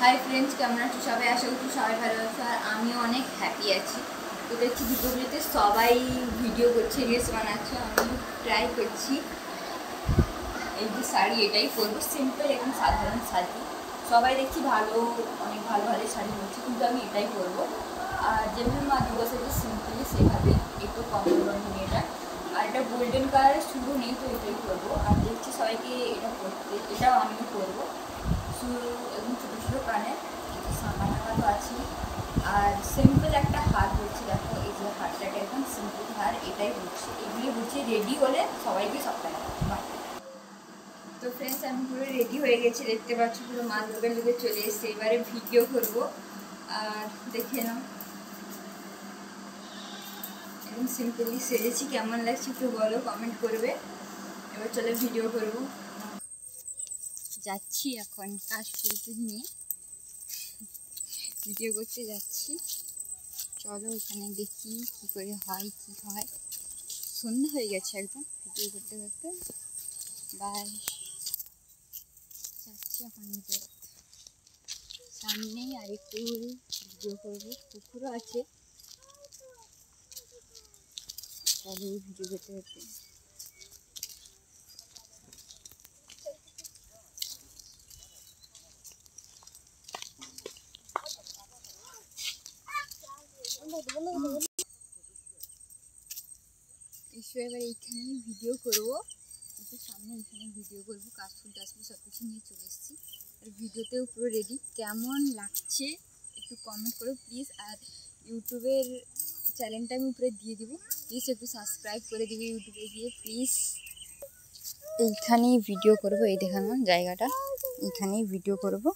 Hi friends केमन आছো সবাই আশা করছি সবাই ভালো আছো আর আমিও অনেক হ্যাপি আছি। তো দেখছি দুপুরবেলাতে সবাই ভিডিও করছে, রিলস বানাচ্ছে, আমি ট্রাই করছি। এই যে শাড়ি এটাই পরবো, সিম্পল এবং সাধারণ শাড়ি। সবাই দেখছি ভালো, অনেক ভালো ভালো শাড়ি পরছে, কিন্তু আমি এটাই পরবো। আর যেভাবে মা দুর্গা সাজে সিম্পলি সেভাবে একটু কম রঙের এটা। আর এটা গোল্ডেন কালারের শুরু নেই, তো এটাই পরবো। আর দেখছি সবাইকে এটা পরতে, এটাও আমিও পরবো। শুরু এবং ছোটো ছোটো কানে সামানাকা তো আছে। আর সিম্পল একটা হার বলছি, দেখো এই যে হারটাকে একদম সিম্পল হার, এটাই বলছি। এগুলি বলছি রেডি হলে সবাইকে সবটাই। তো ফ্রেন্ডস আমি পুরো রেডি হয়ে গেছি, দেখতে পাচ্ছি পুরো মা দুর্গার লুকে চলে এসছে। এবারে ভিডিও করবো, আর দেখে নাও একদম সিম্পলি সেরেছি। কেমন লাগছে একটু বলো, কমেন্ট করবে। এবার চলে ভিডিও করবো। যাচ্ছি এখন কাশফুলকে নিয়ে ভিডিও করতে যাচ্ছি। চলো ওখানে দেখি কী করে হয়, কী হয়। সন্ধ্যা হয়ে গেছে একদম ভিডিও করতে করতে। বাই, যাচ্ছি এখন ভিডিও করতে। সামনেই আরেকটু ভিডিও করবো, পুকুরও আছে। চলো ভিডিও করতে করতে। এসো এবার এইখানেই ভিডিও করবো, একটু সামনে এইখানে ভিডিও করবো। কাশফুল টাশফুল সব কিছু নিয়ে চলে এসেছি। আর ভিডিওতেও পুরো রেডি। কেমন লাগছে একটু কমেন্ট করো প্লিজ। আর ইউটিউবের চ্যানেলটা আমি উপরে দিয়ে দেবো, প্লিজ একটু সাবস্ক্রাইব করে দিবি ইউটিউবে গিয়ে প্লিজ। এইখানেই ভিডিও করবো, এই দেখানো জায়গাটা, এইখানেই ভিডিও করবো।